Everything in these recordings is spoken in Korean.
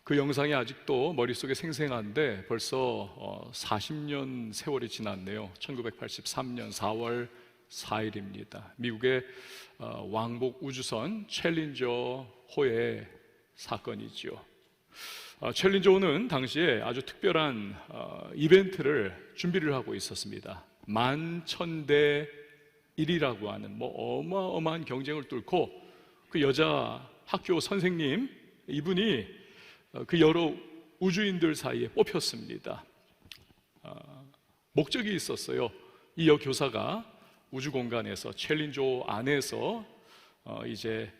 그 영상이 아직도 머릿속에 생생한데 벌써 40년 세월이 지났네요. 1983년 4월 4일입니다. 미국의 왕복 우주선 챌린저호의 사건이지요. 챌린저호는 당시에 아주 특별한 이벤트를 준비를 하고 있었습니다. 11,000대 1이라고 하는 어마어마한 경쟁을 뚫고 그 여자 학교 선생님 이분이 그 여러 우주인들 사이에 뽑혔습니다. 목적이 있었어요. 이 여교사가 우주 공간에서 챌린저호 안에서 이제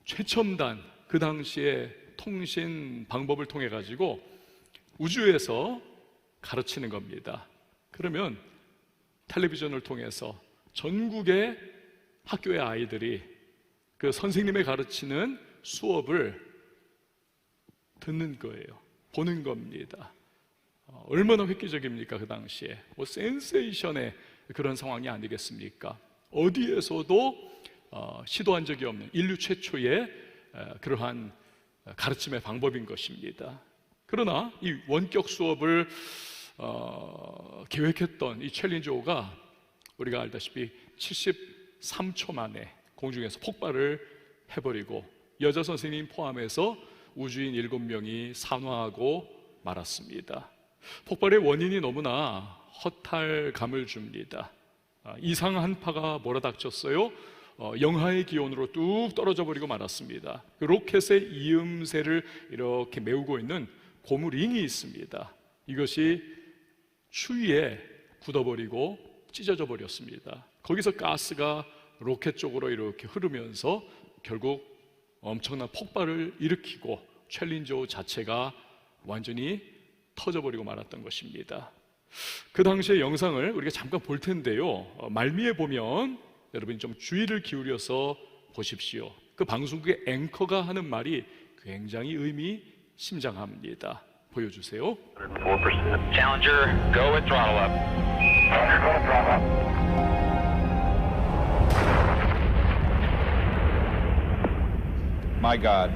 최첨단 그 당시에 통신 방법을 통해 가지고 우주에서 가르치는 겁니다. 그러면 텔레비전을 통해서 전국의 학교의 아이들이 그 선생님의 가르치는 수업을 듣는 거예요. 보는 겁니다. 얼마나 획기적입니까? 그 당시에 센세이션의 그런 상황이 아니겠습니까? 어디에서도 시도한 적이 없는 인류 최초의 그러한 가르침의 방법인 것입니다. 그러나 이 원격 수업을 계획했던 이 챌린저호가 우리가 알다시피 73초 만에 공중에서 폭발을 해버리고 여자 선생님 포함해서 우주인 7명이 산화하고 말았습니다. 폭발의 원인이 너무나 허탈감을 줍니다. 이상 한파가 몰아닥쳤어요. 영하의 기온으로 뚝 떨어져 버리고 말았습니다. 그 로켓의 이음새를 이렇게 메우고 있는 고무링이 있습니다. 이것이 추위에 굳어버리고 찢어져 버렸습니다. 거기서 가스가 로켓 쪽으로 이렇게 흐르면서 결국 엄청난 폭발을 일으키고 챌린저호 자체가 완전히 터져버리고 말았던 것입니다. 그 당시의 영상을 우리가 잠깐 볼 텐데요, 말미에 보면 여러분이 좀 주의를 기울여서 보십시오. 그 방송국의 앵커가 하는 말이 굉장히 의미심장합니다. 보여주세요. 4%. Challenger, go with throttle up. Challenger, go with throttle up. My God.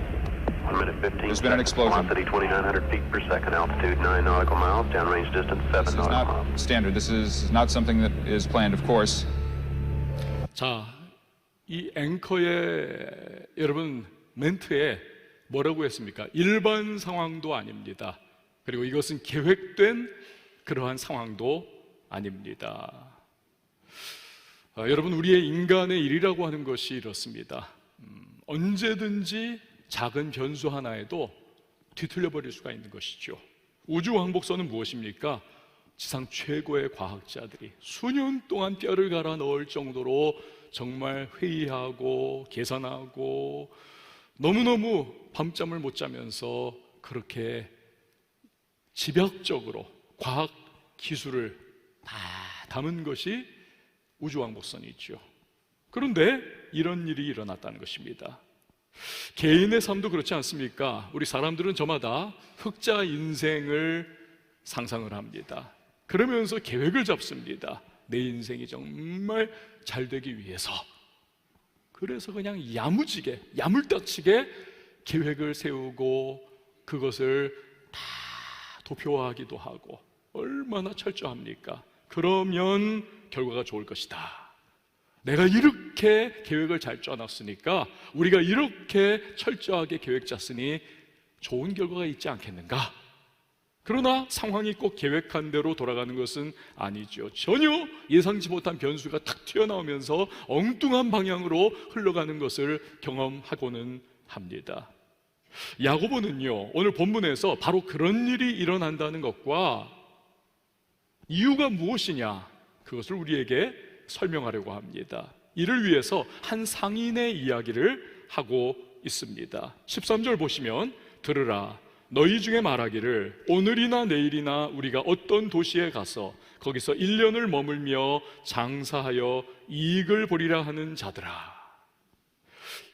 1 minute 15. There's been an explosion. Velocity 2,900 feet per second, altitude 9 nautical miles, downrange distance 7 This is nautical not miles. standard. This is not something that is planned, of course. 자, 이 앵커의 여러분 멘트에 뭐라고 했습니까? 일반 상황도 아닙니다. 그리고 이것은 계획된 그러한 상황도 아닙니다. 여러분, 우리의 인간의 일이라고 하는 것이 이렇습니다. 언제든지 작은 변수 하나에도 뒤틀려 버릴 수가 있는 것이죠. 우주왕복선은 무엇입니까? 지상 최고의 과학자들이 수년 동안 뼈를 갈아 넣을 정도로 정말 회의하고 계산하고 너무너무 밤잠을 못 자면서 그렇게 집약적으로 과학 기술을 다 담은 것이 우주왕복선이죠. 그런데 이런 일이 일어났다는 것입니다. 개인의 삶도 그렇지 않습니까? 우리 사람들은 저마다 흑자 인생을 상상을 합니다. 그러면서 계획을 잡습니다. 내 인생이 정말 잘 되기 위해서. 그래서 그냥 야무지게, 야물딱지게 계획을 세우고 그것을 다 도표화하기도 하고. 얼마나 철저합니까? 그러면 결과가 좋을 것이다. 내가 이렇게 계획을 잘 짜놨으니까, 우리가 이렇게 철저하게 계획 짰으니 좋은 결과가 있지 않겠는가? 그러나 상황이 꼭 계획한 대로 돌아가는 것은 아니죠. 전혀 예상치 못한 변수가 탁 튀어나오면서 엉뚱한 방향으로 흘러가는 것을 경험하고는 합니다. 야고보는요, 오늘 본문에서 바로 그런 일이 일어난다는 것과 이유가 무엇이냐, 그것을 우리에게 설명하려고 합니다. 이를 위해서 한 상인의 이야기를 하고 있습니다. 13절 보시면, 들으라, 너희 중에 말하기를 오늘이나 내일이나 우리가 어떤 도시에 가서 거기서 1년을 머물며 장사하여 이익을 보리라 하는 자들아.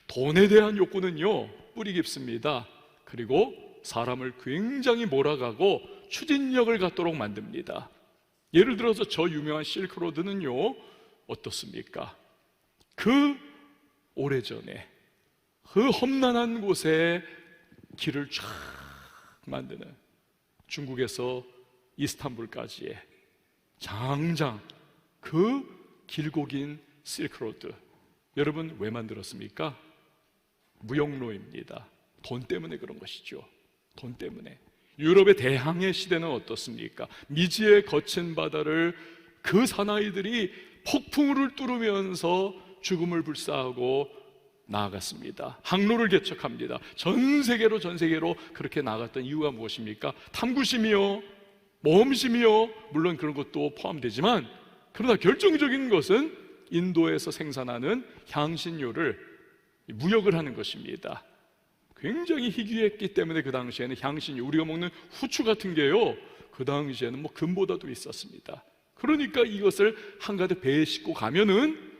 돈에 대한 욕구는요, 뿌리 깊습니다. 그리고 사람을 굉장히 몰아가고 추진력을 갖도록 만듭니다. 예를 들어서 저 유명한 실크로드는요, 어떻습니까? 그 오래전에 그 험난한 곳에 길을 쫙 만드는 중국에서 이스탄불까지의 장장 그 길고 긴 실크로드, 여러분 왜 만들었습니까? 무역로입니다. 돈 때문에 그런 것이죠. 돈 때문에. 유럽의 대항해 시대는 어떻습니까? 미지의 거친 바다를 그 사나이들이 폭풍우를 뚫으면서 죽음을 불사하고 나아갔습니다. 항로를 개척합니다. 전 세계로 그렇게 나아갔던 이유가 무엇입니까? 탐구심이요, 모험심이요, 물론 그런 것도 포함되지만, 그러나 결정적인 것은 인도에서 생산하는 향신료를 무역을 하는 것입니다. 굉장히 희귀했기 때문에 그 당시에는 향신료, 우리가 먹는 후추 같은 게요, 그 당시에는 뭐 금보다도 있었습니다. 그러니까 이것을 한가득 배에 싣고 가면은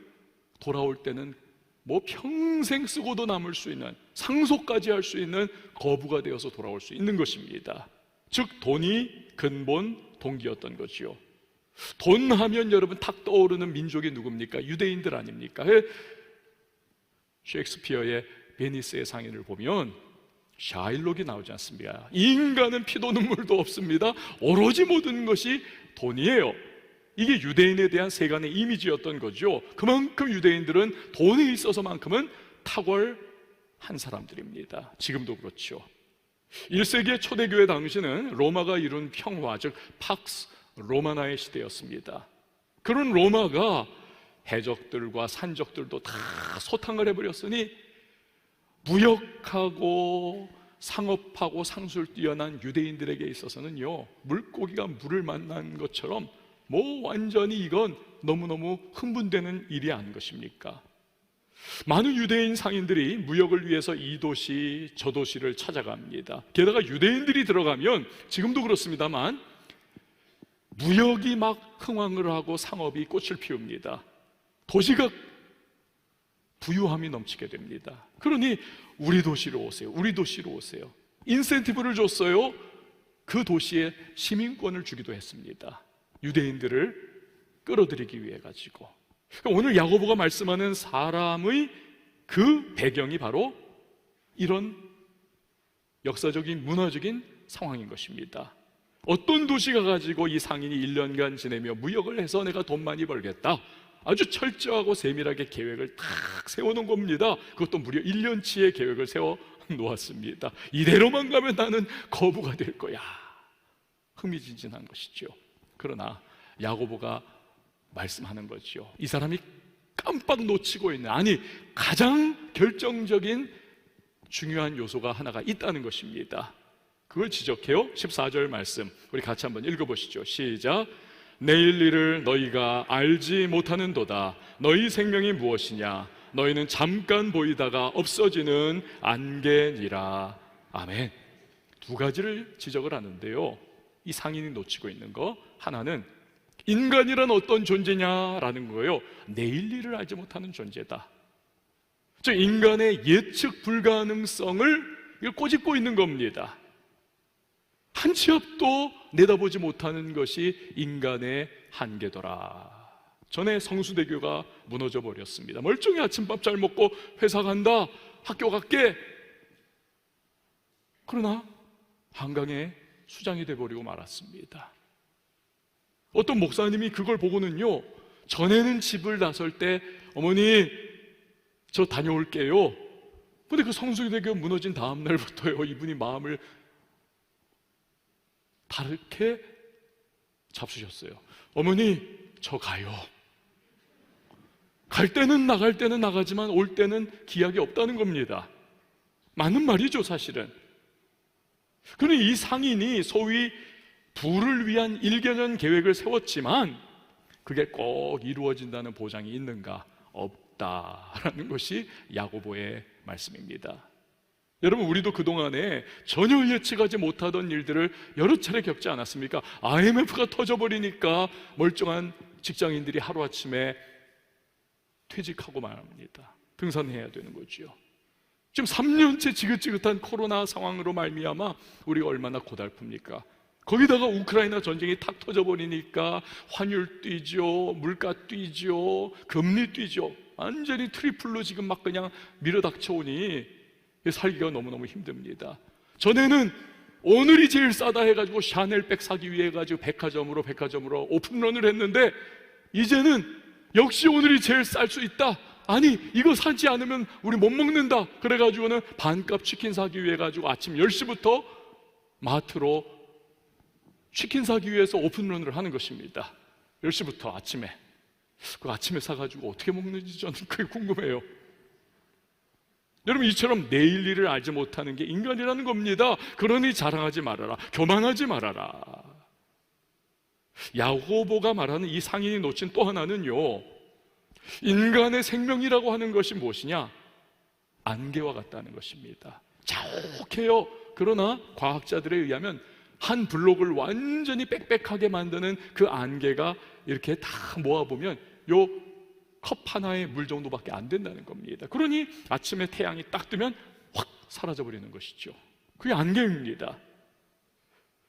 돌아올 때는 뭐 평생 쓰고도 남을 수 있는, 상속까지 할 수 있는 거부가 되어서 돌아올 수 있는 것입니다. 즉 돈이 근본 동기였던 거지요. 돈 하면 여러분 탁 떠오르는 민족이 누굽니까? 유대인들 아닙니까? 셰익스피어의 베니스의 상인을 보면 샤일록이 나오지 않습니까? 인간은 피도 눈물도 없습니다. 오로지 모든 것이 돈이에요. 이게 유대인에 대한 세간의 이미지였던 거죠. 그만큼 유대인들은 돈에 있어서만큼은 탁월한 사람들입니다. 지금도 그렇죠. 1세기의 초대교회 당시는 로마가 이룬 평화, 즉 팍스 로마나의 시대였습니다. 그런 로마가 해적들과 산적들도 다 소탕을 해버렸으니 무역하고 상업하고 상술 뛰어난 유대인들에게 있어서는요, 물고기가 물을 만난 것처럼 뭐 완전히 이건 너무너무 흥분되는 일이 아닌 것입니까? 많은 유대인 상인들이 무역을 위해서 이 도시 저 도시를 찾아갑니다. 게다가 유대인들이 들어가면 지금도 그렇습니다만 무역이 막 흥황을 하고 상업이 꽃을 피웁니다. 도시가 부유함이 넘치게 됩니다. 그러니 우리 도시로 오세요. 우리 도시로 오세요. 인센티브를 줬어요. 그 도시에 시민권을 주기도 했습니다. 유대인들을 끌어들이기 위해 가지고. 그러니까 오늘 야고보가 말씀하는 사람의 그 배경이 바로 이런 역사적인 문화적인 상황인 것입니다. 어떤 도시가 가지고 이 상인이 1년간 지내며 무역을 해서 내가 돈 많이 벌겠다, 아주 철저하고 세밀하게 계획을 탁 세워놓은 겁니다. 그것도 무려 1년치의 계획을 세워 놓았습니다. 이대로만 가면 나는 거부가 될 거야. 흥미진진한 것이죠. 그러나 야고보가 말씀하는 거죠. 이 사람이 깜빡 놓치고 있는, 아니 가장 결정적인 중요한 요소가 하나가 있다는 것입니다. 그걸 지적해요. 14절 말씀 우리 같이 한번 읽어보시죠. 시작. 내일 일을 너희가 알지 못하는도다. 너희 생명이 무엇이냐? 너희는 잠깐 보이다가 없어지는 안개니라. 아멘. 두 가지를 지적을 하는데요, 이 상인이 놓치고 있는 거 하나는 인간이란 어떤 존재냐라는 거예요. 내일 일을 알지 못하는 존재다. 즉 인간의 예측 불가능성을 꼬집고 있는 겁니다. 한 치 앞도 내다보지 못하는 것이 인간의 한계더라. 전에 성수대교가 무너져 버렸습니다. 멀쩡히 아침밥 잘 먹고 회사 간다, 학교 갈게. 그러나 한강에 수장이 돼버리고 말았습니다. 어떤 목사님이 그걸 보고는요, 전에는 집을 나설 때 어머니 저 다녀올게요. 근데 그 성수대교 무너진 다음 날부터요, 이분이 마음을 다르게 잡수셨어요. 어머니 저 가요. 갈 때는 나갈 때는 나가지만 올 때는 기약이 없다는 겁니다. 맞는 말이죠 사실은. 그런데 이 상인이 소위 부를 위한 1개년 계획을 세웠지만 그게 꼭 이루어진다는 보장이 있는가? 없다라는 것이 야고보의 말씀입니다. 여러분, 우리도 그동안에 전혀 예측하지 못하던 일들을 여러 차례 겪지 않았습니까? IMF가 터져버리니까 멀쩡한 직장인들이 하루아침에 퇴직하고 말합니다. 등산해야 되는 거죠. 지금 3년째 지긋지긋한 코로나 상황으로 말미암아 우리가 얼마나 고달픕니까? 거기다가 우크라이나 전쟁이 탁 터져버리니까 환율 뛰죠, 물가 뛰죠, 금리 뛰죠. 완전히 트리플로 지금 막 그냥 밀어닥쳐오니 살기가 너무너무 힘듭니다. 전에는 오늘이 제일 싸다 해가지고 샤넬백 사기 위해 해가지고 백화점으로 오픈런을 했는데 이제는 역시 오늘이 제일 쌀 수 있다. 아니 이거 사지 않으면 우리 못 먹는다. 그래가지고는 반값 치킨 사기 위해 가지고 아침 10시부터 마트로 치킨 사기 위해서 오픈런을 하는 것입니다. 10시부터 아침에. 그 아침에 사가지고 어떻게 먹는지 저는 그게 궁금해요. 여러분, 이처럼 내일 일을 알지 못하는 게 인간이라는 겁니다. 그러니 자랑하지 말아라, 교만하지 말아라. 야고보가 말하는 이 상인이 놓친 또 하나는요, 인간의 생명이라고 하는 것이 무엇이냐? 안개와 같다는 것입니다. 자욱해요. 그러나 과학자들에 의하면 한 블록을 완전히 빽빽하게 만드는 그 안개가 이렇게 다 모아보면 요 컵 하나의 물 정도밖에 안 된다는 겁니다. 그러니 아침에 태양이 딱 뜨면 확 사라져버리는 것이죠. 그게 안개입니다.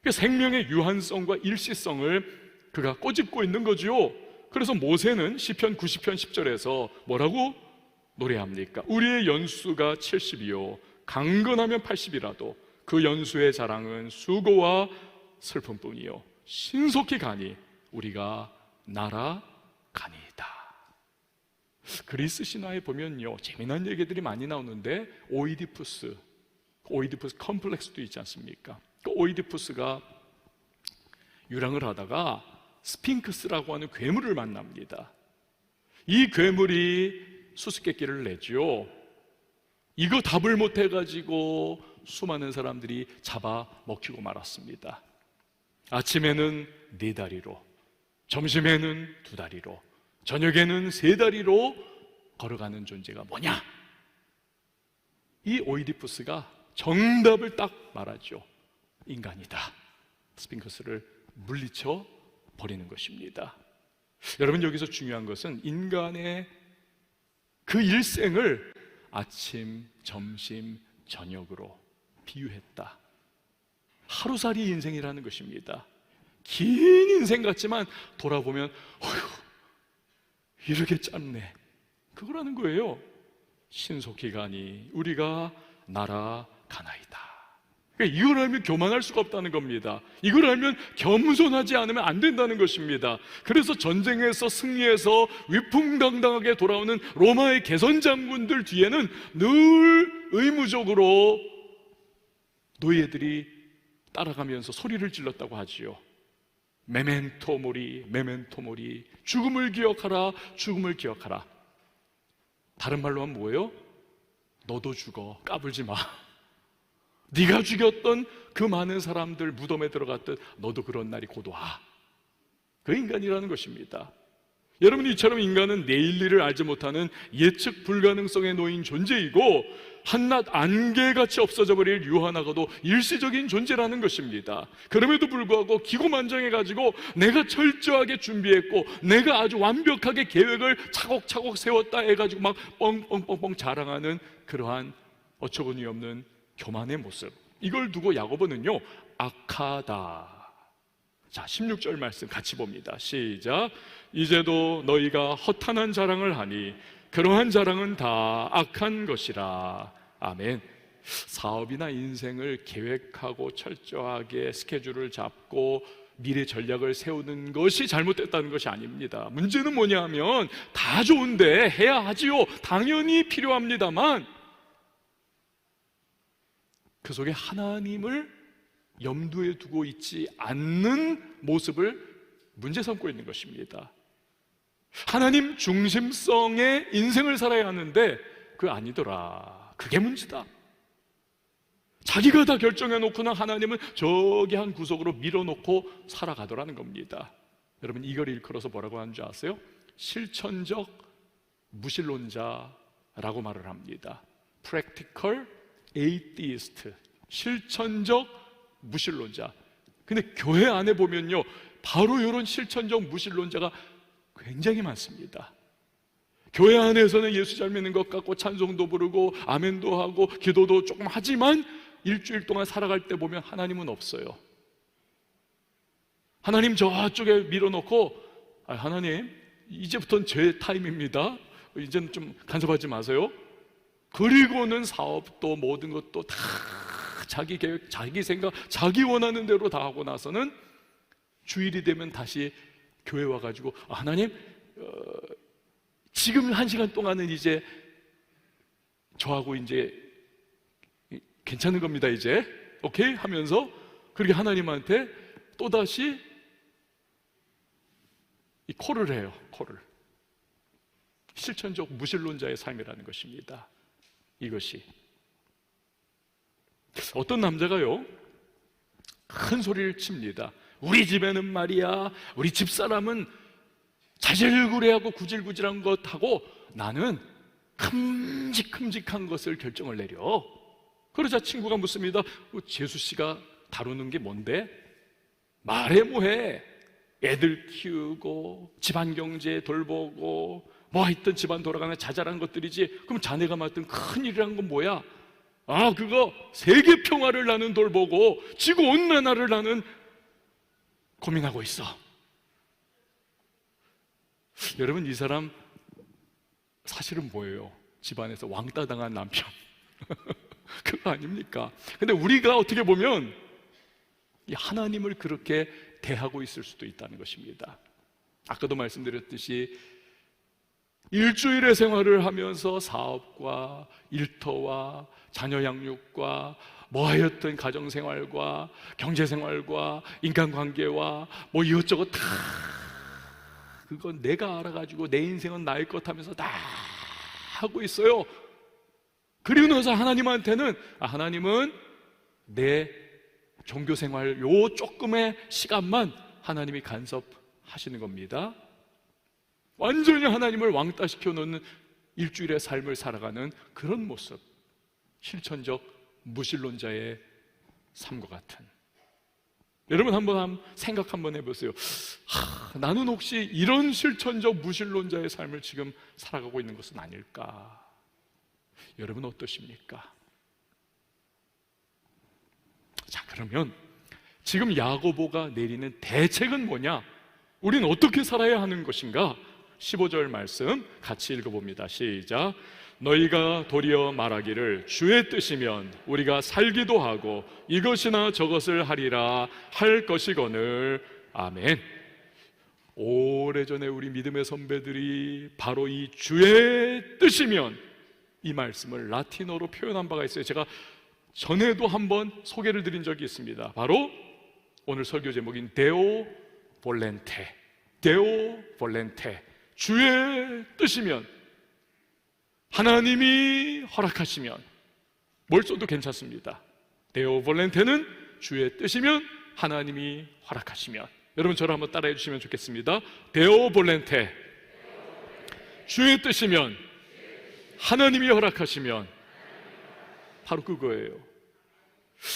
생명의 유한성과 일시성을 그가 꼬집고 있는 거죠. 그래서 모세는 시편 90편 10절에서 뭐라고 노래합니까? 우리의 연수가 70이요 강건하면 80이라도 그 연수의 자랑은 수고와 슬픔뿐이요 신속히 가니 우리가 날아가니이다. 그리스 신화에 보면요 재미난 얘기들이 많이 나오는데 오이디푸스 컴플렉스도 있지 않습니까? 그 오이디푸스가 유랑을 하다가 스핑크스라고 하는 괴물을 만납니다. 이 괴물이 수수께끼를 내죠. 이거 답을 못해가지고 수많은 사람들이 잡아 먹히고 말았습니다. 아침에는 4다리로, 점심에는 2다리로, 저녁에는 3다리로 걸어가는 존재가 뭐냐? 이 오이디푸스가 정답을 딱 말하죠. 인간이다. 스핑크스를 물리쳐 버리는 것입니다. 여러분, 여기서 중요한 것은 인간의 그 일생을 아침, 점심, 저녁으로 비유했다. 하루살이 인생이라는 것입니다. 긴 인생 같지만 돌아보면 어휴, 이렇게 짧네. 그거라는 거예요. 신속히 가니 우리가 날아가나이다. 그러니까 이걸 알면 교만할 수가 없다는 겁니다. 이걸 알면 겸손하지 않으면 안 된다는 것입니다. 그래서 전쟁에서 승리해서 위풍당당하게 돌아오는 로마의 개선 장군들 뒤에는 늘 의무적으로 노예들이 따라가면서 소리를 질렀다고 하지요. 메멘토 모리, 메멘토 모리. 죽음을 기억하라, 죽음을 기억하라. 다른 말로 하면 뭐예요? 너도 죽어, 까불지 마. 네가 죽였던 그 많은 사람들 무덤에 들어갔듯 너도 그런 날이 곧 와. 그 인간이라는 것입니다. 여러분, 이처럼 인간은 내일 일을 알지 못하는 예측 불가능성에 놓인 존재이고 한낱 안개같이 없어져 버릴 유한하고도 일시적인 존재라는 것입니다. 그럼에도 불구하고 기고만장해가지고 내가 철저하게 준비했고 내가 아주 완벽하게 계획을 차곡차곡 세웠다 해가지고 막 뻥뻥뻥뻥 자랑하는 그러한 어처구니 없는 교만의 모습, 이걸 두고 야고보는요 악하다. 자, 16절 말씀 같이 봅니다. 시작. 이제도 너희가 허탄한 자랑을 하니 그러한 자랑은 다 악한 것이라. 아멘. 사업이나 인생을 계획하고 철저하게 스케줄을 잡고 미래 전략을 세우는 것이 잘못됐다는 것이 아닙니다. 문제는 뭐냐면 다 좋은데 해야 하지요. 당연히 필요합니다만 그 속에 하나님을 염두에 두고 있지 않는 모습을 문제 삼고 있는 것입니다. 하나님 중심성의 인생을 살아야 하는데 그거 아니더라. 그게 문제다. 자기가 다 결정해 놓고는 하나님은 저기 한 구석으로 밀어놓고 살아가더라는 겁니다. 여러분, 이걸 일컬어서 뭐라고 하는 줄 아세요? 실천적 무신론자라고 말을 합니다. Practical Atheist, 실천적 무신론자. 근데 교회 안에 보면요 바로 이런 실천적 무신론자가 굉장히 많습니다. 교회 안에서는 예수 잘 믿는 것 같고 찬송도 부르고 아멘도 하고 기도도 조금 하지만 일주일 동안 살아갈 때 보면 하나님은 없어요. 하나님 저쪽에 밀어놓고 하나님 이제부터는 제 타임입니다. 이제는 좀 간섭하지 마세요. 그리고는 사업도 모든 것도 다 자기 계획, 자기 생각, 자기 원하는 대로 다 하고 나서는 주일이 되면 다시 교회 와가지고 하나님 지금 1시간 동안은 이제 저하고 이제 괜찮은 겁니다 이제 오케이? 하면서 그렇게 하나님한테 또다시 이 콜을 해요. 콜을. 실천적 무신론자의 삶이라는 것입니다. 이것이 어떤 남자가요 큰 소리를 칩니다. 우리 집에는 말이야, 우리 집사람은 자질구레하고 구질구질한 것하고 나는 큼직큼직한 것을 결정을 내려. 그러자 친구가 묻습니다. 재수 씨가 다루는 게 뭔데? 말해 뭐해. 애들 키우고 집안 경제 돌보고 뭐 하여튼 집안 돌아가는 자잘한 것들이지. 그럼 자네가 맡은 큰일이란 건 뭐야? 아, 그거 세계 평화를 나는 돌보고 지구 온난화를 나는 고민하고 있어. 여러분, 이 사람 사실은 뭐예요? 집안에서 왕따 당한 남편. 그거 아닙니까? 근데 우리가 어떻게 보면 이 하나님을 그렇게 대하고 있을 수도 있다는 것입니다. 아까도 말씀드렸듯이 일주일의 생활을 하면서 사업과 일터와 자녀 양육과 뭐 하였든 가정생활과 경제생활과 인간관계와 뭐 이것저것 다 그건 내가 알아가지고 내 인생은 나의 것 하면서 다 하고 있어요. 그리고 나서 하나님한테는 하나님은 내 종교생활 요 조금의 시간만 하나님이 간섭하시는 겁니다. 완전히 하나님을 왕따시켜 놓는 일주일의 삶을 살아가는 그런 모습, 실천적 무신론자의 삶과 같은. 여러분 한번 생각 한번 해보세요. 나는 혹시 이런 실천적 무신론자의 삶을 지금 살아가고 있는 것은 아닐까? 여러분 어떠십니까? 자, 그러면 지금 야고보가 내리는 대책은 뭐냐? 우리는 어떻게 살아야 하는 것인가? 15절 말씀 같이 읽어봅니다. 시작. 너희가 도리어 말하기를 주의 뜻이면 우리가 살기도 하고 이것이나 저것을 하리라 할 것이거늘. 아멘. 오래전에 우리 믿음의 선배들이 바로 이 주의 뜻이면 이 말씀을 라틴어로 표현한 바가 있어요. 제가 전에도 한번 소개를 드린 적이 있습니다. 바로 오늘 설교 제목인 데오 볼렌테. 데오 볼렌테. 주의 뜻이면, 하나님이 허락하시면 뭘 써도 괜찮습니다. 데오 볼렌테는 주의 뜻이면, 하나님이 허락하시면. 여러분 저를 한번 따라해 주시면 좋겠습니다. 데오 볼렌테. 주의 뜻이면, 하나님이 허락하시면. 바로 그거예요.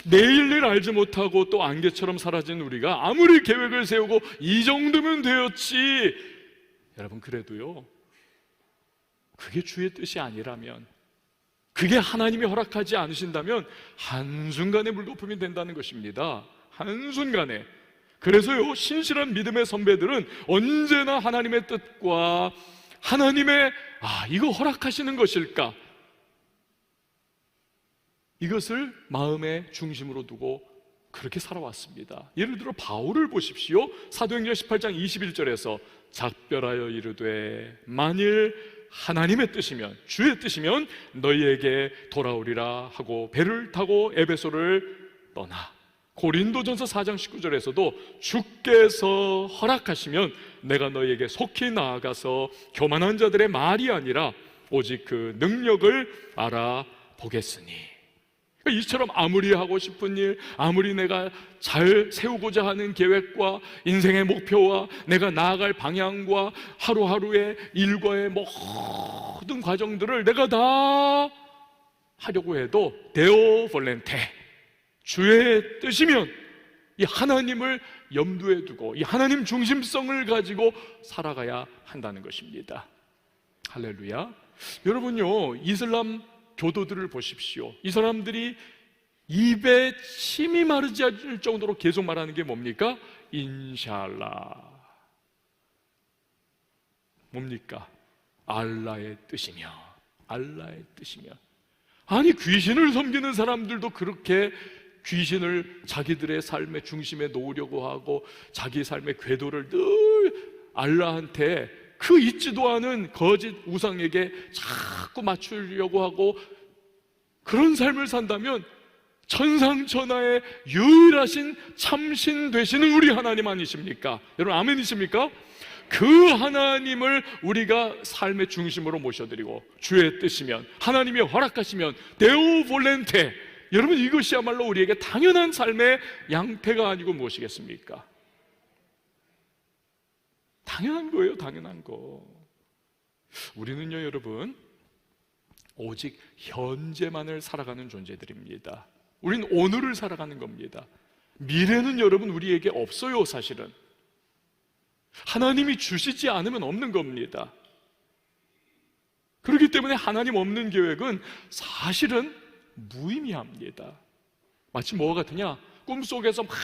내일을 알지 못하고 또 안개처럼 사라진 우리가 아무리 계획을 세우고 이 정도면 되었지, 여러분 그래도요, 그게 주의 뜻이 아니라면, 그게 하나님이 허락하지 않으신다면 한순간에 물거품이 된다는 것입니다. 한순간에. 그래서요, 신실한 믿음의 선배들은 언제나 하나님의 뜻과 하나님의 이거 허락하시는 것일까, 이것을 마음의 중심으로 두고 그렇게 살아왔습니다. 예를 들어 바울을 보십시오. 사도행전 18장 21절에서 작별하여 이르되 만일 하나님의 뜻이면, 주의 뜻이면 너희에게 돌아오리라 하고 배를 타고 에베소를 떠나. 고린도전서 4장 19절에서도 주께서 허락하시면 내가 너희에게 속히 나아가서 교만한 자들의 말이 아니라 오직 그 능력을 알아보겠으니. 이처럼 아무리 하고 싶은 일, 아무리 내가 잘 세우고자 하는 계획과 인생의 목표와 내가 나아갈 방향과 하루하루의 일과의 모든 과정들을 내가 다 하려고 해도 데오 볼렌테, 주의 뜻이면, 이 하나님을 염두에 두고 이 하나님 중심성을 가지고 살아가야 한다는 것입니다. 할렐루야. 여러분요, 이슬람 교도들을 보십시오. 이 사람들이 입에 침이 마르지 않을 정도로 계속 말하는 게 뭡니까? 인샬라. 뭡니까? 알라의 뜻이며, 알라의 뜻이며. 아니, 귀신을 섬기는 사람들도 그렇게 귀신을 자기들의 삶의 중심에 놓으려고 하고 자기 삶의 궤도를 늘 알라한테 그 있지도 않은 거짓 우상에게 자꾸 맞추려고 하고 그런 삶을 산다면 천상천하의 유일하신 참신 되시는 우리 하나님 아니십니까? 여러분 아멘이십니까? 그 하나님을 우리가 삶의 중심으로 모셔드리고 주의 뜻이면 하나님이 허락하시면 데오 볼렌테, 여러분 이것이야말로 우리에게 당연한 삶의 양태가 아니고 무엇이겠습니까? 당연한 거예요. 당연한 거. 우리는요 여러분 오직 현재만을 살아가는 존재들입니다. 우린 오늘을 살아가는 겁니다. 미래는 여러분 우리에게 없어요. 사실은 하나님이 주시지 않으면 없는 겁니다. 그렇기 때문에 하나님 없는 계획은 사실은 무의미합니다. 마치 뭐가 같으냐, 꿈속에서 막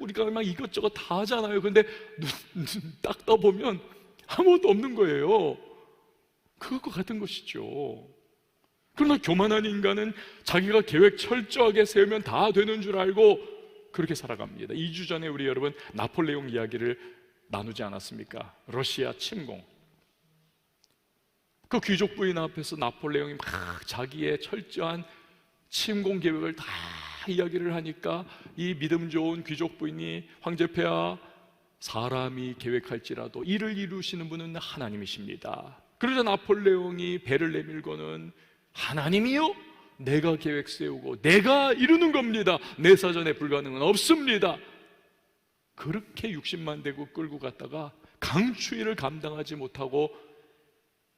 우리가 막 이것저것 다 하잖아요. 근데 눈 딱 떠보면 아무것도 없는 거예요. 그것과 같은 것이죠. 그러나 교만한 인간은 자기가 계획 철저하게 세우면 다 되는 줄 알고 그렇게 살아갑니다. 2주 전에 우리 여러분 나폴레옹 이야기를 나누지 않았습니까? 러시아 침공. 그 귀족 부인 앞에서 나폴레옹이 막 자기의 철저한 침공 계획을 다 이야기를 하니까 이 믿음 좋은 귀족 부인이 황제폐하, 사람이 계획할지라도 이를 이루시는 분은 하나님이십니다. 그러자 나폴레옹이 배를 내밀고는 하나님이요? 내가 계획 세우고 내가 이루는 겁니다. 내 사전에 불가능은 없습니다. 그렇게 60만 대구 끌고 갔다가 강추위를 감당하지 못하고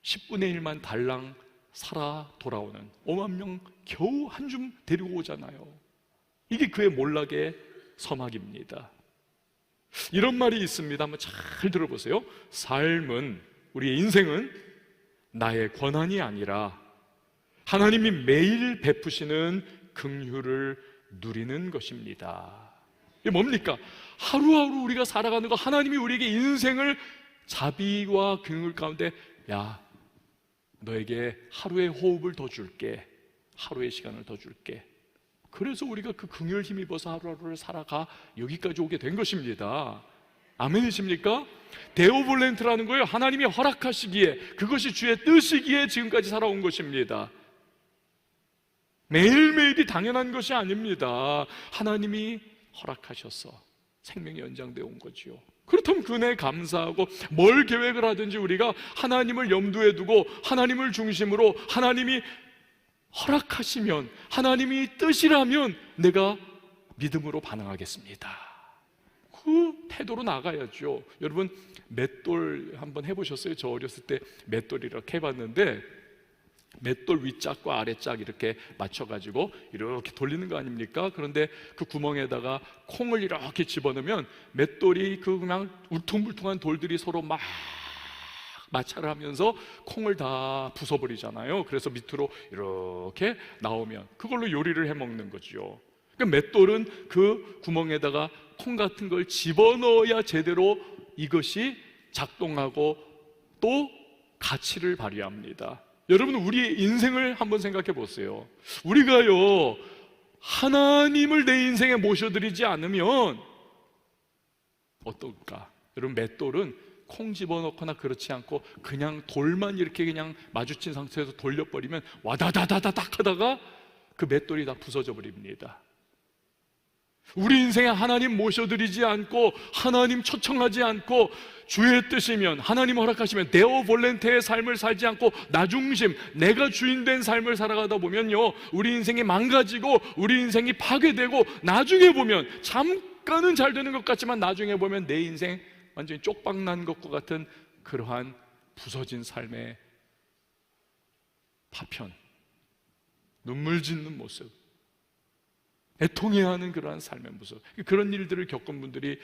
10분의 1만 달랑 살아 돌아오는 5만 명 겨우 한 줌 데리고 오잖아요. 이게 그의 몰락의 서막입니다. 이런 말이 있습니다. 한번 잘 들어보세요. 삶은, 우리의 인생은 나의 권한이 아니라 하나님이 매일 베푸시는 긍휼을 누리는 것입니다. 이게 뭡니까? 하루하루 우리가 살아가는 거, 하나님이 우리에게 인생을 자비와 긍휼 가운데, 야, 너에게 하루의 호흡을 더 줄게, 하루의 시간을 더 줄게. 그래서 우리가 그 긍휼 힘입어서 하루하루를 살아가 여기까지 오게 된 것입니다. 아멘이십니까? 데오볼렌트라는 거예요. 하나님이 허락하시기에, 그것이 주의 뜻이기에 지금까지 살아온 것입니다. 매일매일이 당연한 것이 아닙니다. 하나님이 허락하셔서 생명이 연장되어 온 거지요. 그렇다면 그네 감사하고 뭘 계획을 하든지 우리가 하나님을 염두에 두고 하나님을 중심으로, 하나님이 허락하시면, 하나님이 뜻이라면 내가 믿음으로 반응하겠습니다. 그 태도로 나가야죠. 여러분 맷돌 한번 해보셨어요? 저 어렸을 때 맷돌 이렇게 해봤는데 맷돌 위짝과 아래짝 이렇게 맞춰가지고 이렇게 돌리는 거 아닙니까? 그런데 그 구멍에다가 콩을 이렇게 집어넣으면 맷돌이 그 그냥 울퉁불퉁한 돌들이 서로 막 마찰을 하면서 콩을 다 부숴버리잖아요. 그래서 밑으로 이렇게 나오면 그걸로 요리를 해 먹는 거죠. 그러니까 맷돌은 그 구멍에다가 콩 같은 걸 집어넣어야 제대로 이것이 작동하고 또 가치를 발휘합니다. 여러분 우리의 인생을 한번 생각해 보세요. 우리가요 하나님을 내 인생에 모셔드리지 않으면 어떨까? 여러분 맷돌은 콩 집어넣거나 그렇지 않고 그냥 돌만 이렇게 그냥 마주친 상태에서 돌려버리면 와다다다다닥 하다가 그 맷돌이 다 부서져 버립니다. 우리 인생에 하나님 모셔드리지 않고 하나님 초청하지 않고 주의 뜻이면, 하나님 허락하시면 데오 볼렌테의 삶을 살지 않고 나 중심, 내가 주인 된 삶을 살아가다 보면요 우리 인생이 망가지고 우리 인생이 파괴되고 나중에 보면 잠깐은 잘 되는 것 같지만 나중에 보면 내 인생 완전히 쪽박난 것과 같은 그러한 부서진 삶의 파편, 눈물 짓는 모습, 애통해야 하는 그러한 삶의 모습, 그런 일들을 겪은 분들이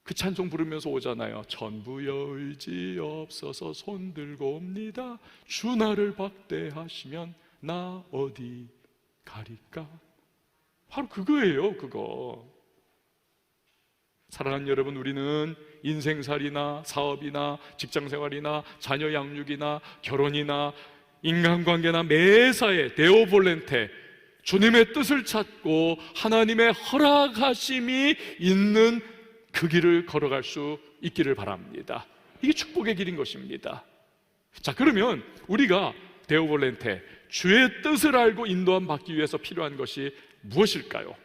그 찬송 부르면서 오잖아요. 전부여 의지 없어서 손 들고 옵니다. 주 나를 박대하시면 나 어디 가리까. 바로 그거예요. 그거. 사랑하는 여러분, 우리는 인생살이나 사업이나 직장생활이나 자녀 양육이나 결혼이나 인간관계나 매사에 데오볼렌테, 주님의 뜻을 찾고 하나님의 허락하심이 있는 그 길을 걸어갈 수 있기를 바랍니다. 이게 축복의 길인 것입니다. 자, 그러면 우리가 데오 볼렌테, 주의 뜻을 알고 인도함 받기 위해서 필요한 것이 무엇일까요?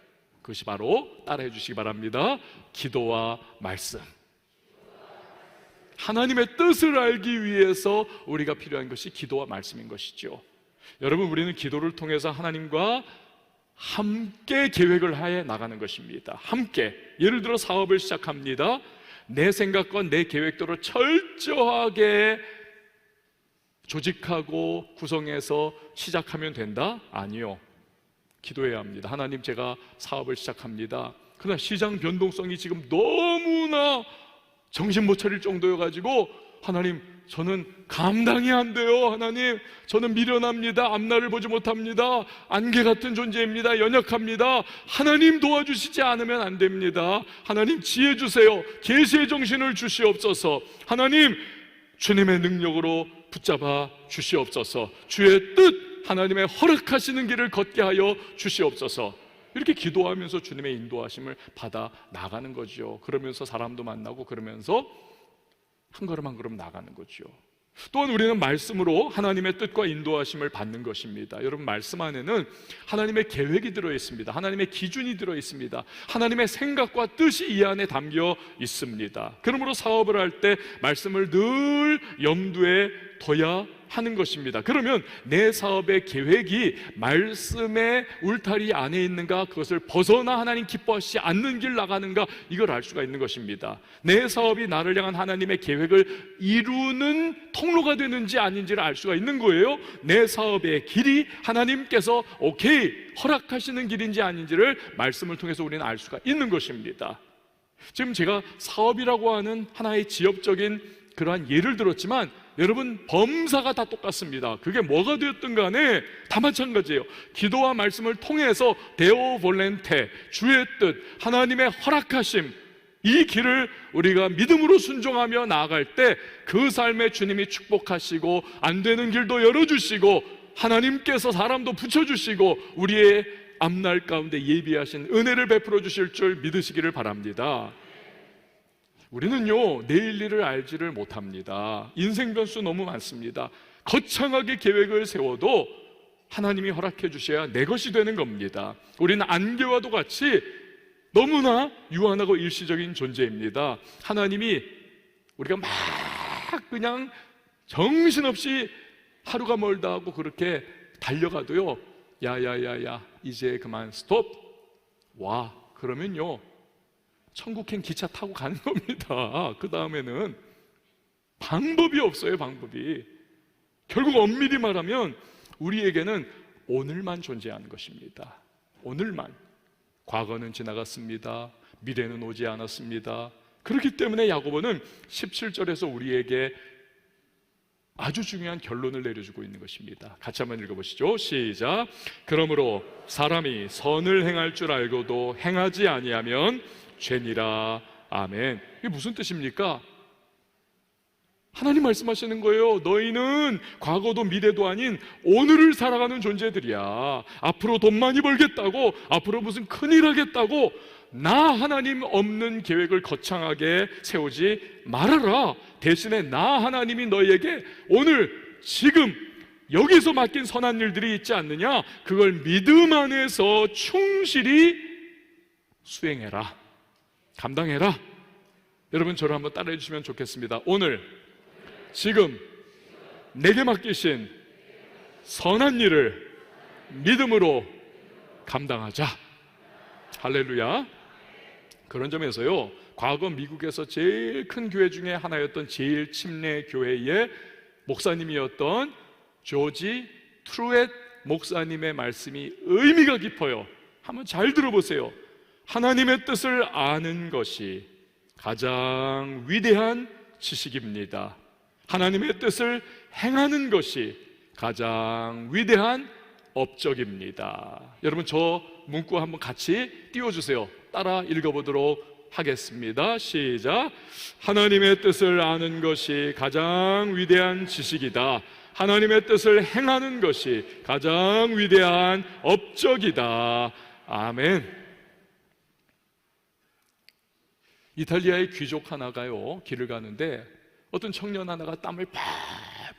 그것이 바로 따라해 주시기 바랍니다. 기도와 말씀. 하나님의 뜻을 알기 위해서 우리가 필요한 것이 기도와 말씀인 것이죠. 여러분, 우리는 기도를 통해서 하나님과 함께 계획을 하에 나가는 것입니다. 함께. 예를 들어 사업을 시작합니다. 내 생각과 내 계획대로 철저하게 조직하고 구성해서 시작하면 된다? 아니요. 기도해야 합니다. 하나님, 제가 사업을 시작합니다. 그러나 시장 변동성이 지금 너무나 정신 못 차릴 정도여가지고 하나님, 저는 감당이 안 돼요. 하나님, 저는 미련합니다. 앞날을 보지 못합니다. 안개 같은 존재입니다. 연약합니다. 하나님 도와주시지 않으면 안 됩니다. 하나님, 지혜 주세요. 계시의 정신을 주시옵소서. 하나님, 주님의 능력으로 붙잡아 주시옵소서. 주의 뜻, 하나님의 허락하시는 길을 걷게 하여 주시옵소서. 이렇게 기도하면서 주님의 인도하심을 받아 나가는 거죠. 그러면서 사람도 만나고, 그러면서 한 걸음 한 걸음 나가는 거죠. 또한 우리는 말씀으로 하나님의 뜻과 인도하심을 받는 것입니다. 여러분, 말씀 안에는 하나님의 계획이 들어있습니다. 하나님의 기준이 들어있습니다. 하나님의 생각과 뜻이 이 안에 담겨 있습니다. 그러므로 사업을 할 때 말씀을 늘 염두에 둬야 하는 것입니다. 그러면 내 사업의 계획이 말씀의 울타리 안에 있는가, 그것을 벗어나 하나님 기뻐하시지 않는 길 나가는가, 이걸 알 수가 있는 것입니다. 내 사업이 나를 향한 하나님의 계획을 이루는 통로가 되는지 아닌지를 알 수가 있는 거예요. 내 사업의 길이 하나님께서 오케이 허락하시는 길인지 아닌지를 말씀을 통해서 우리는 알 수가 있는 것입니다. 지금 제가 사업이라고 하는 하나의 지엽적인 그러한 예를 들었지만, 여러분, 범사가 다 똑같습니다. 그게 뭐가 되었든 간에 다 마찬가지예요. 기도와 말씀을 통해서 데오 볼렌테, 주의 뜻, 하나님의 허락하심, 이 길을 우리가 믿음으로 순종하며 나아갈 때 그 삶에 주님이 축복하시고 안 되는 길도 열어주시고 하나님께서 사람도 붙여주시고 우리의 앞날 가운데 예비하신 은혜를 베풀어 주실 줄 믿으시기를 바랍니다. 우리는요, 내일 일을 알지를 못합니다. 인생 변수 너무 많습니다. 거창하게 계획을 세워도 하나님이 허락해 주셔야 내 것이 되는 겁니다. 우리는 안개와도 같이 너무나 유한하고 일시적인 존재입니다. 하나님이 우리가 막 그냥 정신없이 하루가 멀다 하고 그렇게 달려가도요, 야야야야 이제 그만 스톱 와, 그러면요 천국행 기차 타고 가는 겁니다. 그 다음에는 방법이 없어요. 방법이. 결국 엄밀히 말하면 우리에게는 오늘만 존재하는 것입니다. 오늘만. 과거는 지나갔습니다. 미래는 오지 않았습니다. 그렇기 때문에 야고보는 17절에서 우리에게 아주 중요한 결론을 내려주고 있는 것입니다. 같이 한번 읽어보시죠. 시작. 그러므로 사람이 선을 행할 줄 알고도 행하지 아니하면 죄니라. 아멘. 이게 무슨 뜻입니까? 하나님 말씀하시는 거예요. 너희는 과거도 미래도 아닌 오늘을 살아가는 존재들이야. 앞으로 돈 많이 벌겠다고, 앞으로 무슨 큰일 하겠다고 나 하나님 없는 계획을 거창하게 세우지 말아라. 대신에 나 하나님이 너희에게 오늘 지금 여기서 맡긴 선한 일들이 있지 않느냐, 그걸 믿음 안에서 충실히 수행해라. 감당해라. 여러분, 저를 한번 따라해 주시면 좋겠습니다. 오늘 지금 내게 맡기신 선한 일을 믿음으로 감당하자. 할렐루야. 그런 점에서요, 과거 미국에서 제일 큰 교회 중에 하나였던 제일 침례 교회의 목사님이었던 조지 트루엣 목사님의 말씀이 의미가 깊어요. 한번 잘 들어보세요. 하나님의 뜻을 아는 것이 가장 위대한 지식입니다. 하나님의 뜻을 행하는 것이 가장 위대한 업적입니다. 여러분, 저 문구 한번 같이 띄워주세요. 따라 읽어보도록 하겠습니다. 시작. 하나님의 뜻을 아는 것이 가장 위대한 지식이다. 하나님의 뜻을 행하는 것이 가장 위대한 업적이다. 아멘. 이탈리아의 귀족 하나가요, 길을 가는데 어떤 청년 하나가 땀을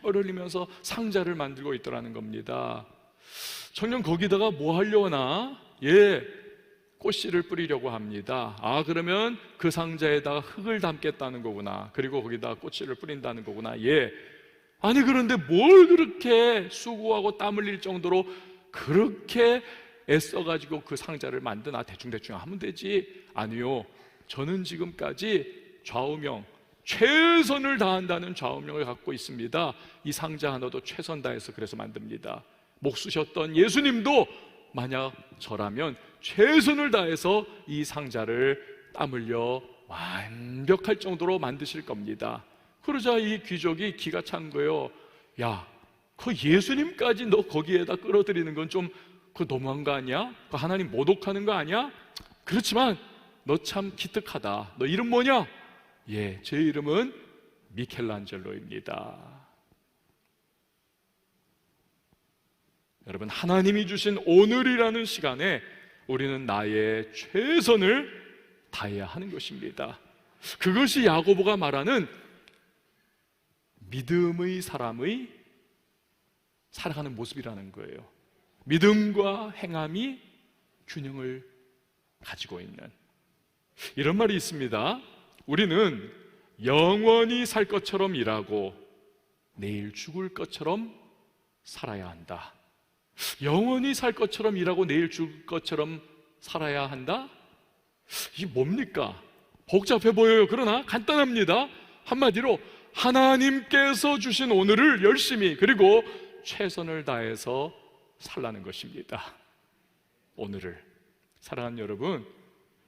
뻘뻘 흘리면서 상자를 만들고 있더라는 겁니다. 청년 거기다가 뭐 하려나? 꽃씨를 뿌리려고 합니다. 그러면 그 상자에다가 흙을 담겠다는 거구나. 그리고 거기다가 꽃씨를 뿌린다는 거구나. 아니 그런데 뭘 그렇게 수고하고 땀 흘릴 정도로 그렇게 애써가지고 그 상자를 만드나? 대충대충 하면 되지. 아니요, 저는 지금까지 좌우명, 최선을 다한다는 좌우명을 갖고 있습니다. 이 상자 하나도 최선 다해서 그래서 만듭니다. 목 쓰셨던 예수님도 만약 저라면 최선을 다해서 이 상자를 땀 흘려 완벽할 정도로 만드실 겁니다. 그러자 이 귀족이 기가 찬 거예요. 야, 그 예수님까지 너 거기에다 끌어들이는 건 좀 그 너무한 거 아니야? 그 하나님 모독하는 거 아니야? 그렇지만 너 참 기특하다. 너 이름 뭐냐? 제 이름은 미켈란젤로입니다. 여러분, 하나님이 주신 오늘이라는 시간에 우리는 나의 최선을 다해야 하는 것입니다. 그것이 야고보가 말하는 믿음의 사람의 살아가는 모습이라는 거예요. 믿음과 행함이 균형을 가지고 있는 이런 말이 있습니다. 우리는 영원히 살 것처럼 일하고 내일 죽을 것처럼 살아야 한다. 영원히 살 것처럼 일하고 내일 죽을 것처럼 살아야 한다? 이게 뭡니까? 복잡해 보여요. 그러나 간단합니다. 한마디로 하나님께서 주신 오늘을 열심히 그리고 최선을 다해서 살라는 것입니다. 오늘을. 사랑하는 여러분,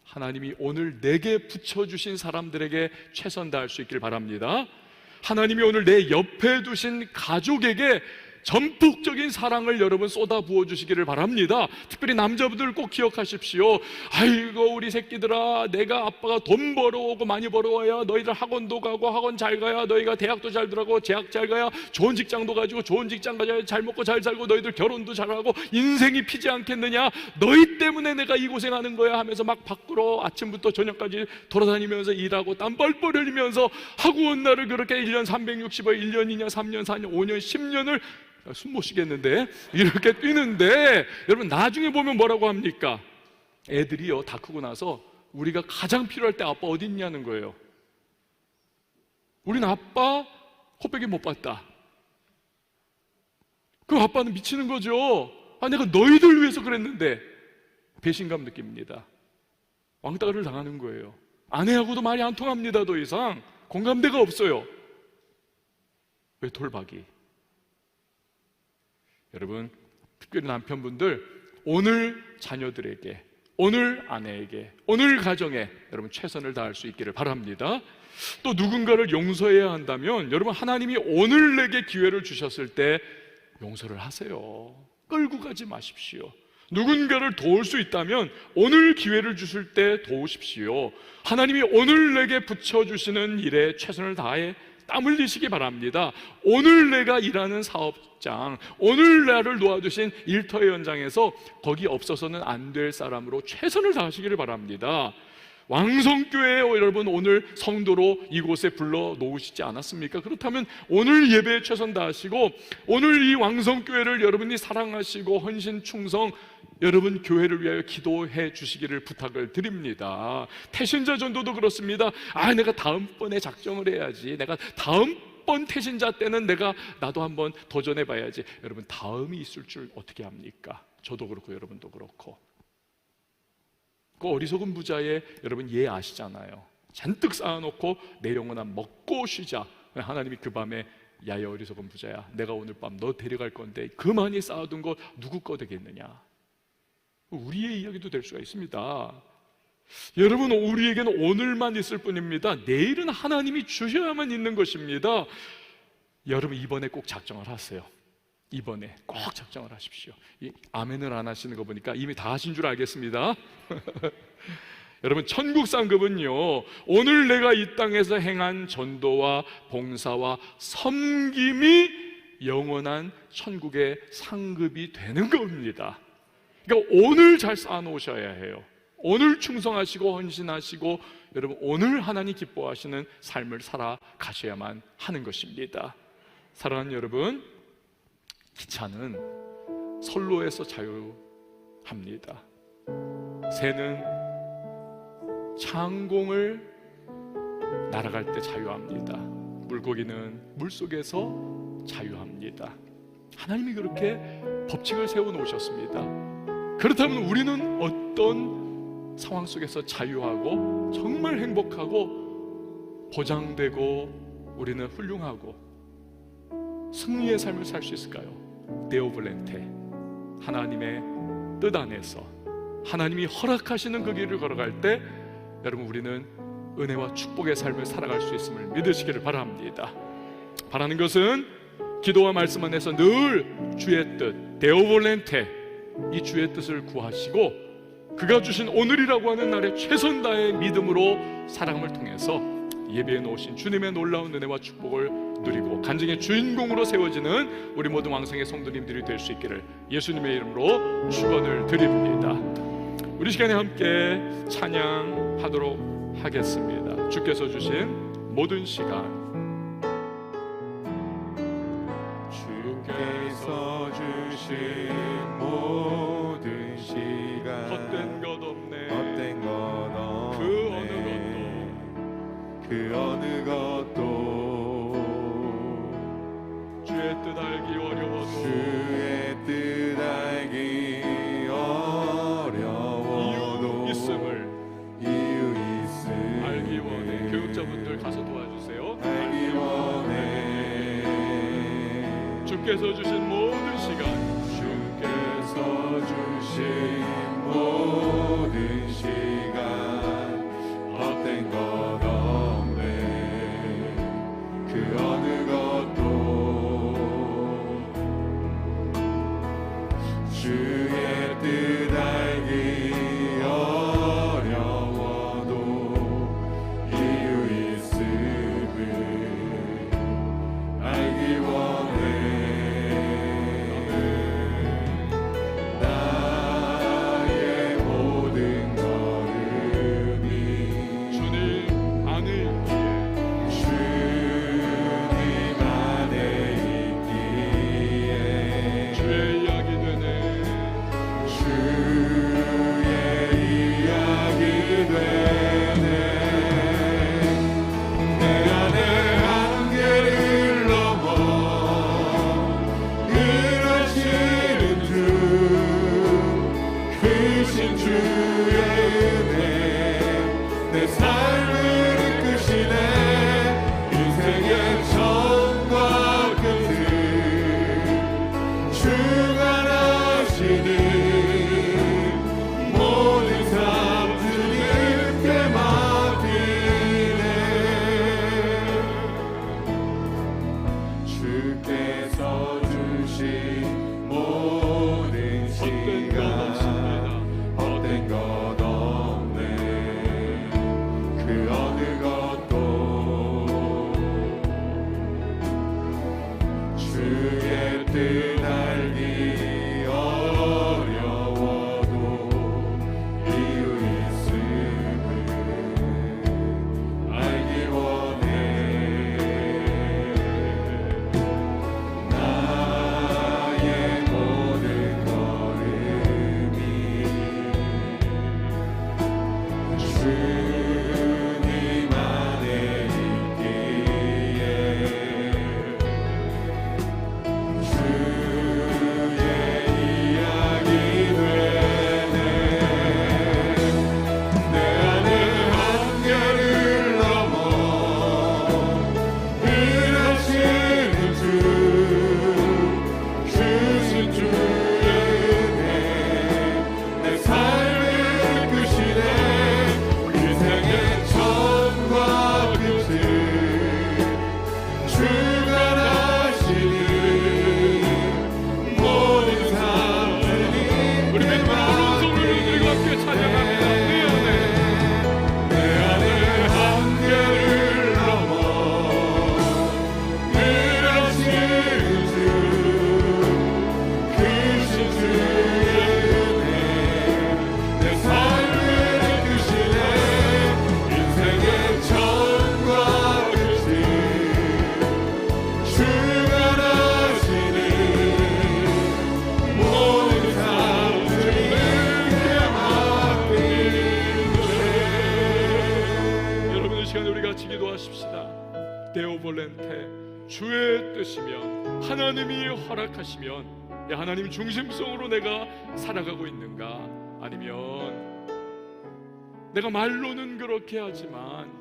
하나님이 오늘 내게 붙여주신 사람들에게 최선 다할 수 있길 바랍니다. 하나님이 오늘 내 옆에 두신 가족에게 전폭적인 사랑을 여러분 쏟아 부어 주시기를 바랍니다. 특별히 남자분들 꼭 기억하십시오. 아이고 우리 새끼들아, 내가 아빠가 돈 벌어오고 많이 벌어와야 너희들 학원도 가고 학원 잘 가야 너희가 대학도 잘 들어가고 대학 잘 가야 좋은 직장도 가지고 좋은 직장 가야 잘 먹고 잘 살고 너희들 결혼도 잘하고 인생이 피지 않겠느냐. 너희 때문에 내가 이 고생하는 거야 하면서 막 밖으로 아침부터 저녁까지 돌아다니면서 일하고 땀 뻘뻘 흘리면서 하고 온 날을 그렇게 1년 365일 1년이냐 3년 4년 5년 10년을 숨 못 쉬겠는데 이렇게 뛰는데 여러분 나중에 보면 뭐라고 합니까? 애들이요 다 크고 나서 우리가 가장 필요할 때 아빠 어디 있냐는 거예요. 우린 아빠 코빼기 못 봤다. 그럼 아빠는 미치는 거죠. 내가 너희들 위해서 그랬는데 배신감 느낍니다. 왕따를 당하는 거예요. 아내하고도 말이 안 통합니다. 더 이상 공감대가 없어요. 왜? 돌박이. 여러분, 특별히 남편분들 오늘 자녀들에게, 오늘 아내에게, 오늘 가정에 여러분 최선을 다할 수 있기를 바랍니다. 또 누군가를 용서해야 한다면 여러분 하나님이 오늘 내게 기회를 주셨을 때 용서를 하세요. 끌고 가지 마십시오. 누군가를 도울 수 있다면 오늘 기회를 주실 때 도우십시오. 하나님이 오늘 내게 붙여주시는 일에 최선을 다해 땀 흘리시기 바랍니다. 오늘 내가 일하는 사업장, 오늘 나를 놓아주신 일터의 현장에서 거기 없어서는 안 될 사람으로 최선을 다하시기를 바랍니다. 왕성교회에 여러분 오늘 성도로 이곳에 불러 놓으시지 않았습니까? 그렇다면 오늘 예배에 최선 다하시고 오늘 이 왕성교회를 여러분이 사랑하시고 헌신 충성 여러분 교회를 위하여 기도해 주시기를 부탁을 드립니다. 태신자 전도도 그렇습니다. 내가 다음번에 작정을 해야지. 내가 다음번 태신자 때는 나도 한번 도전해 봐야지. 여러분 다음이 있을 줄 어떻게 합니까? 저도 그렇고 여러분도 그렇고. 그 어리석은 부자의 여러분 아시잖아요. 잔뜩 쌓아놓고 내령은 먹고 쉬자. 하나님이 그 밤에 야야 어리석은 부자야, 내가 오늘 밤 너 데려갈 건데 그 많이 쌓아둔 거 누구 거 되겠느냐. 우리의 이야기도 될 수가 있습니다. 여러분 우리에게는 오늘만 있을 뿐입니다. 내일은 하나님이 주셔야만 있는 것입니다. 여러분 이번에 꼭 작정을 하세요. 이번에 꼭 작정을 하십시오. 아멘을 안 하시는 거 보니까 이미 다 하신 줄 알겠습니다. 여러분, 천국 상급은요, 오늘 내가 이 땅에서 행한 전도와 봉사와 섬김이 영원한 천국의 상급이 되는 겁니다. 그러니까 오늘 잘 쌓아놓으셔야 해요. 오늘 충성하시고 헌신하시고 여러분 오늘 하나님 기뻐하시는 삶을 살아가셔야만 하는 것입니다. 사랑하는 여러분, 기차는 선로에서 자유합니다. 새는 창공을 날아갈 때 자유합니다. 물고기는 물속에서 자유합니다. 하나님이 그렇게 법칙을 세워놓으셨습니다. 그렇다면 우리는 어떤 상황 속에서 자유하고 정말 행복하고 보장되고 우리는 훌륭하고 승리의 삶을 살 수 있을까요? 데오블렌테, 하나님의 뜻 안에서 하나님이 허락하시는 그 길을 걸어갈 때 여러분 우리는 은혜와 축복의 삶을 살아갈 수 있음을 믿으시기를 바랍니다. 바라는 것은 기도와 말씀 안에서 늘 주의 뜻, 데오볼렌테, 이 주의 뜻을 구하시고 그가 주신 오늘이라고 하는 날에 최선 다의 믿음으로 사랑을 통해서 예배해 놓으신 주님의 놀라운 은혜와 축복을 누리고 간증의 주인공으로 세워지는 우리 모든 왕성의 성도님들이 될 수 있기를 예수님의 이름으로 축원을 드립니다. 우리 시간에 함께 찬양하도록 하겠습니다. 주께서 주신 모든 시간, 주께서 주신 모든 시간 헛된 것 없네. 헛된 것 없네. 그 어느 것도 주의 뜻 알기 어려워도 주의 뜻 알기 어려워도 이유 있음을 알기 원해. 교육자분들 가서 도와주세요. 알기 원해. 주께서 주신 모든 시간, 주께서 주신 모든 시간 헛된 것 없네. 그 어느 것도 주의 뜻 알기 어려워도 이유 있음을 알기 원해. 나의 모든 걸음이 주님 안에 있기에 주님 안에 있기에 주의 이야기 되네. 주의 이야기 되네. 내 안에 한계를 넘어 일하시는 주 크신 주의 은혜 내 삶을 이끄시네. 인생의 처음과 끝을 주관하시는 모든 삶 주님께 맡기네. 주께서 주신 모든 시간 헛된 것 없네. 그 어느 것도 주의 뜻 알기 어려워도 이유 있음을 알기 원해. 나의 데오볼렌테 주의 뜻이면, 하나님이 허락하시면 하나님 중심성으로 내가 살아가고 있는가? 아니면 내가 말로는 그렇게 하지만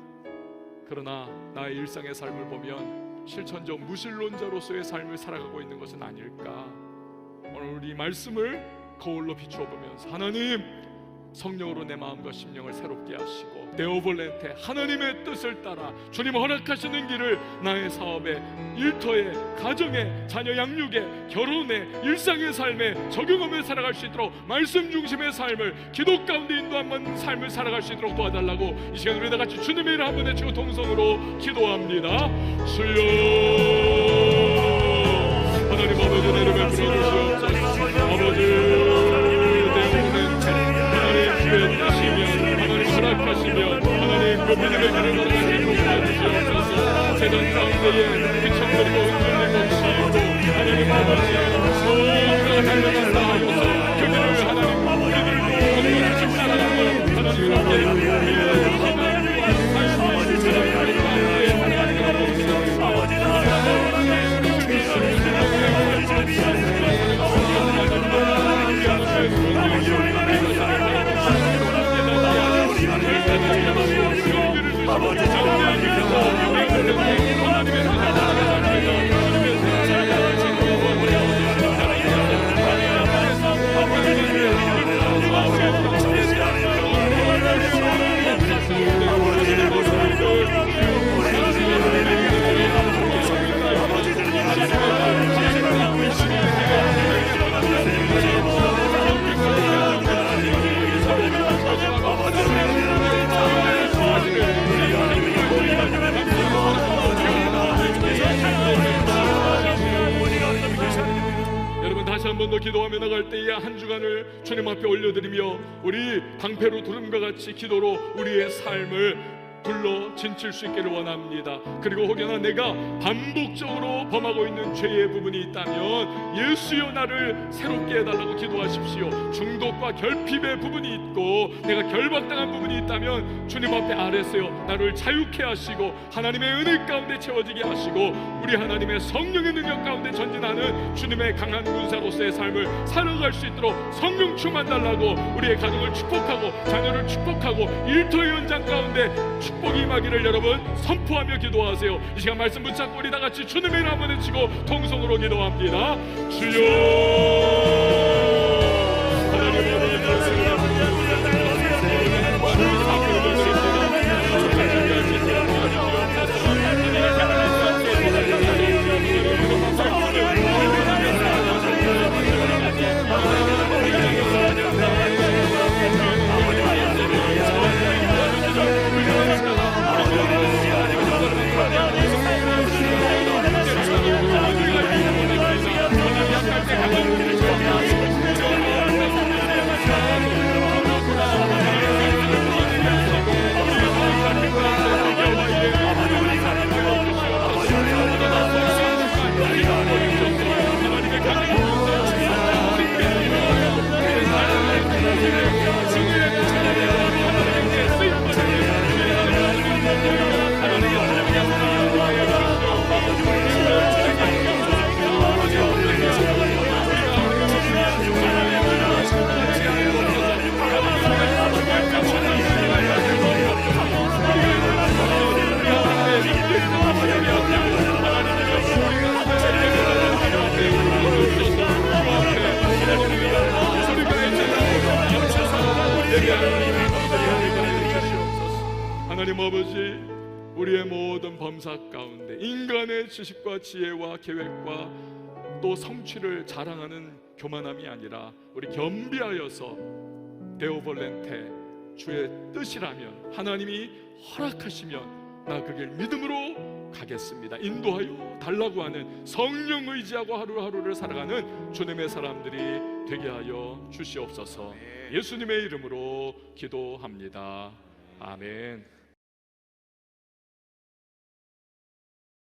그러나 나의 일상의 삶을 보면 실천적 무신론자로서의 삶을 살아가고 있는 것은 아닐까? 오늘 이 말씀을 거울로 비추어 보면서 하나님, 성령으로 내 마음과 심령을 새롭게 하시고 데오볼렌테 하나님의 뜻을 따라 주님 허락하시는 길을 나의 사업에, 일터에, 가정에, 자녀 양육에, 결혼에, 일상의 삶에 적용하며 살아갈 수 있도록 말씀 중심의 삶을, 기도 가운데 인도하는 삶을 살아갈 수 있도록 도와달라고 이 시간 우리 다 같이 주님의 이름 한번 외치고 동성으로 기도합니다. 주여, 하나님 아버지 내 이름을 불러주시옵소서. 아버지 하나님 그 믿음의 길을 걸어가시는 도와주시옵소서. 세상 가운데에 미천거리고 흔들리고 치이고 하나님 아버지 모두가 달려간다 하여서 그 길을 하나님 우리들도 건강하신 사랑을 하나님께 이해하시는 하나님과 삶이 세상 가운데에 하나님과 한 번 더 기도하며 나갈 때에 한 주간을 주님 앞에 올려드리며 우리 방패로 두름과 같이 기도로 우리의 삶을 불러 진칠 수 있기를 원합니다. 그리고 혹여나 내가 반복적으로 범하고 있는 죄의 부분이 있다면 예수여 나를 새롭게 해달라고 기도하십시오. 중독과 결핍의 부분이 있고 내가 결박당한 부분이 있다면 주님 앞에 아뢰세요. 나를 자유케 하시고 하나님의 은혜 가운데 채워지게 하시고 우리 하나님의 성령의 능력 가운데 전진하는 주님의 강한 군사로서의 삶을 살아갈 수 있도록 성령 충만 달라고 우리의 가정을 축복하고 자녀를 축복하고 일터의 현장 가운데 축복이 임하기를 여러분 선포하며 기도하세요. 이 시간 말씀 붙잡고 우리 다 같이 주님의 이름 한번 외치고 통성으로 기도합니다. 주여, 하나님 아버지, 우리의 모든 범사 가운데 인간의 지식과 지혜와 계획과 또 성취를 자랑하는 교만함이 아니라 우리 겸비하여서 데오볼렌테 주의 뜻이라면 하나님이 허락하시면 나 그 길 믿음으로 가겠습니다 인도하여 달라고 하는 성령 의지하고 하루하루를 살아가는 주님의 사람들이 되게 하여 주시옵소서. 예수님의 이름으로 기도합니다. 아멘.